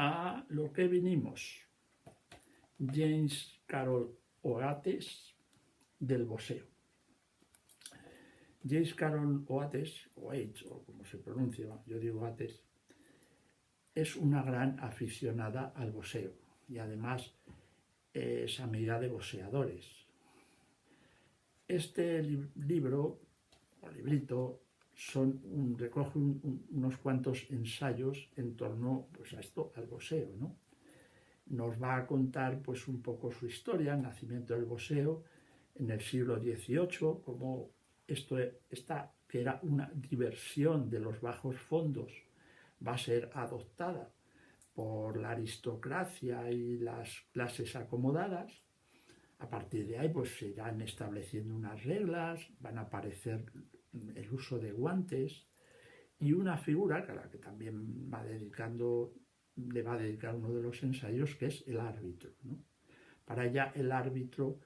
a lo que vinimos. James Carroll Oates, del boxeo. James Carroll Oates, o como se pronuncia, yo digo Oates, es una gran aficionada al boxeo y además es amiga de boxeadores. Este libro o librito recoge unos cuantos ensayos en torno pues, a esto, al boxeo, ¿no? Nos va a contar pues un poco su historia, el nacimiento del boxeo en el siglo XVIII, como esta que era una diversión de los bajos fondos va a ser adoptada por la aristocracia y las clases acomodadas. A partir de ahí pues se irán estableciendo unas reglas, van a aparecer el uso de guantes y una figura a la que también le va a dedicar uno de los ensayos, que es el árbitro, ¿no? Para ella el árbitro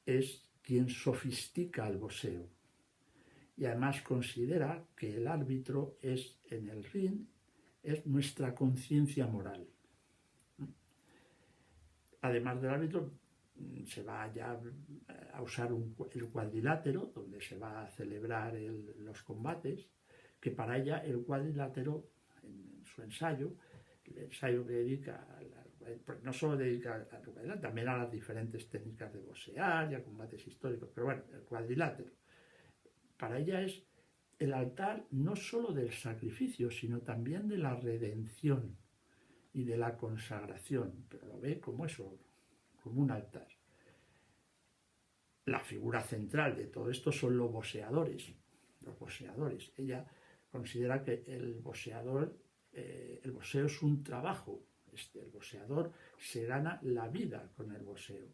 es quien sofistica el boxeo y además considera que el árbitro es en el ring, es nuestra conciencia moral. Además del árbitro se va ya a usar el cuadrilátero, donde se va a celebrar los combates, que para ella el cuadrilátero, en su ensayo, el ensayo que dedica, no solo dedica al cuadrilátero, también a las diferentes técnicas de boxear y a combates históricos, pero bueno, el cuadrilátero, para ella es el altar no solo del sacrificio, sino también de la redención y de la consagración, pero lo ve como eso, como un altar. La figura central de todo esto son los boxeadores. Ella considera que el boxeo es un trabajo. El boxeador se gana la vida con el boxeo.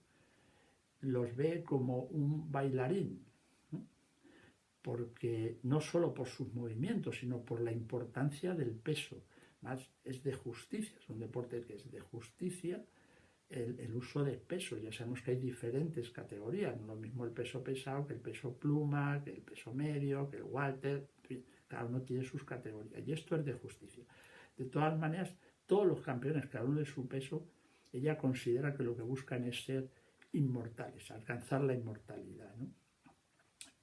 Los ve como un bailarín, ¿no? Porque no solo por sus movimientos, sino por la importancia del peso. Más es de justicia, es un deporte que es de justicia. El uso de peso, ya sabemos que hay diferentes categorías, no lo mismo el peso pesado que el peso pluma, que el peso medio, que el welter, cada uno tiene sus categorías y esto es de justicia. De todas maneras, todos los campeones, cada uno de su peso, ella considera que lo que buscan es ser inmortales, alcanzar la inmortalidad, ¿no?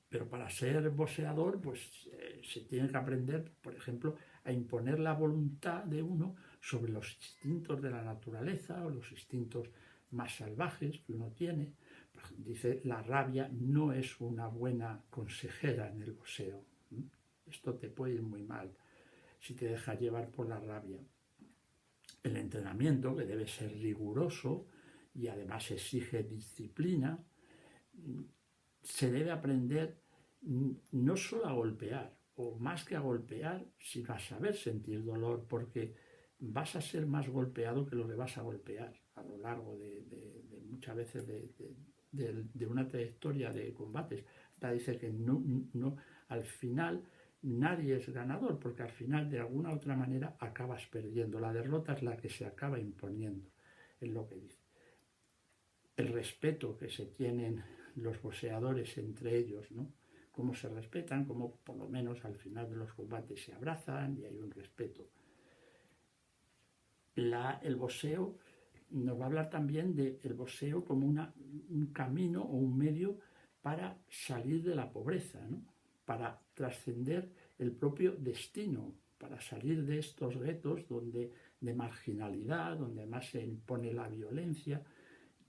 Pero para ser boxeador, pues se tiene que aprender, por ejemplo, a imponer la voluntad de uno sobre los instintos de la naturaleza o los instintos más salvajes que uno tiene. Dice, la rabia no es una buena consejera en el boxeo. Esto te puede ir muy mal si te dejas llevar por la rabia. El entrenamiento, que debe ser riguroso y además exige disciplina, se debe aprender no solo a golpear, o más que a golpear, sino a saber sentir dolor, porque vas a ser más golpeado que lo que vas a golpear a lo largo de muchas veces de una trayectoria de combates. Hasta dice que no, al final nadie es ganador, porque al final de alguna u otra manera acabas perdiendo. La derrota es la que se acaba imponiendo, es lo que dice. El respeto que se tienen los boxeadores entre ellos, ¿no? Cómo se respetan, cómo por lo menos al final de los combates se abrazan y hay un respeto. El boxeo nos va a hablar también del boxeo como un camino o un medio para salir de la pobreza, ¿no? Para trascender el propio destino, para salir de estos guetos de marginalidad, donde más se impone la violencia,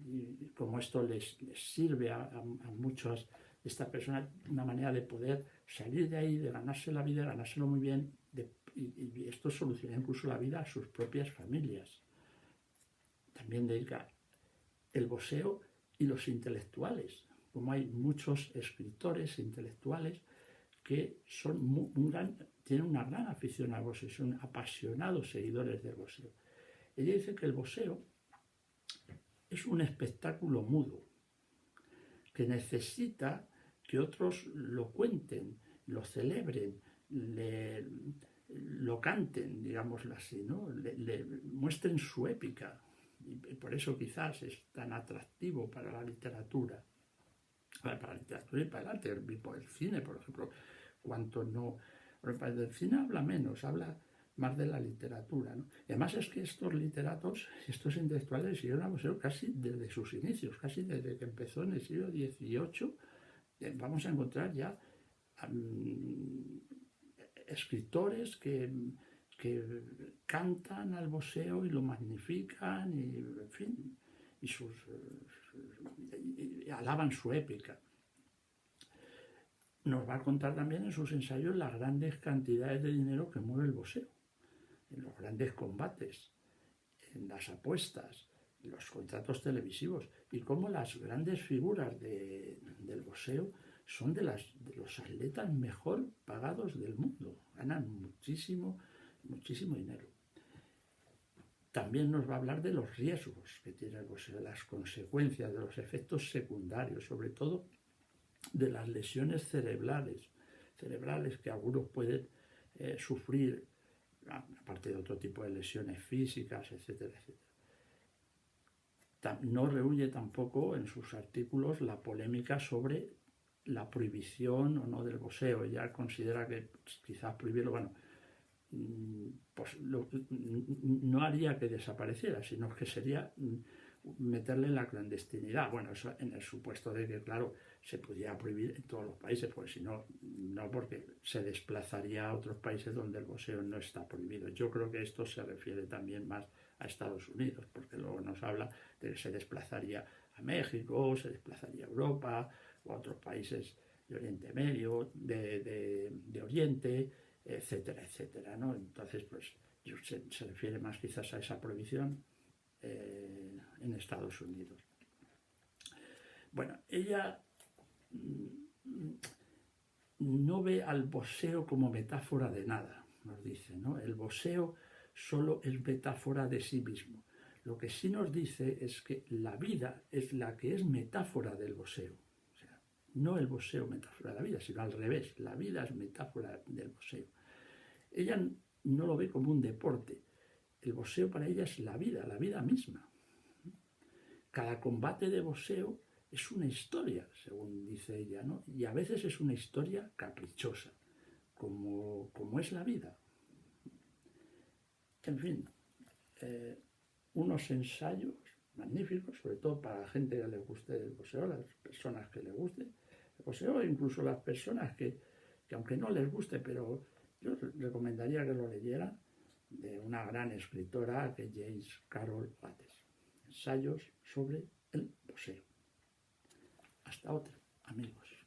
y como esto les sirve a muchas de estas personas una manera de poder salir de ahí, de ganarse la vida, ganárselo muy bien, y esto soluciona incluso la vida a sus propias familias. También dedica el boxeo y los intelectuales, como hay muchos escritores intelectuales que tienen una gran afición al boxeo, son apasionados seguidores del boxeo. Ella dice que el boxeo es un espectáculo mudo, que necesita que otros lo cuenten, lo celebren, lo canten, digámoslo así, ¿no? Le muestren su épica. Y por eso quizás es tan atractivo para la literatura. Para la literatura y para el arte, por el cine, por ejemplo. Cuanto no... Bueno, para el cine habla menos, habla más de la literatura, ¿no? Y además es que estos literatos, estos intelectuales siguieron al boxeo casi desde sus inicios, casi desde que empezó en el siglo XVIII. Vamos a encontrar ya escritores que cantan al boxeo y lo magnifican y, en fin, y alaban su épica. Nos va a contar también en sus ensayos las grandes cantidades de dinero que mueve el boxeo, en los grandes combates, en las apuestas, en los contratos televisivos, y cómo las grandes figuras del boxeo son de los atletas mejor pagados del mundo, ganan muchísimo, muchísimo dinero. También nos va a hablar de los riesgos que tiene el boxeo, de las consecuencias, de los efectos secundarios, sobre todo de las lesiones cerebrales que algunos pueden sufrir, aparte de otro tipo de lesiones físicas, etcétera, etcétera. No rehúye tampoco en sus artículos la polémica sobre la prohibición o no del boxeo. Ella considera que quizás prohibirlo, bueno, pues no haría que desapareciera, sino que sería meterle en la clandestinidad. Bueno, eso en el supuesto de que, claro, se pudiera prohibir en todos los países, porque si no, no, porque se desplazaría a otros países donde el boxeo no está prohibido. Yo creo que esto se refiere también más a Estados Unidos, porque luego nos habla de que se desplazaría a México, se desplazaría a Europa o a otros países de Oriente Medio, de Oriente, etcétera, etcétera, ¿no? Entonces, pues se refiere más quizás a esa prohibición en Estados Unidos. Bueno, ella no ve al boxeo como metáfora de nada, nos dice, ¿no? El boxeo solo es metáfora de sí mismo. Lo que sí nos dice es que la vida es la que es metáfora del boxeo. O sea, no el boxeo metáfora de la vida, sino al revés, la vida es metáfora del boxeo. Ella no lo ve como un deporte. El boxeo para ella es la vida misma. Cada combate de boxeo es una historia, según dice ella, ¿no? Y a veces es una historia caprichosa, como es la vida. En fin, unos ensayos magníficos, sobre todo para la gente que le guste el boxeo, las personas que le guste el boxeo, e incluso las personas que aunque no les guste, pero yo recomendaría que lo leyeran, de una gran escritora que es James Carroll Bates. Ensayos sobre el boxeo. Hasta otra, amigos.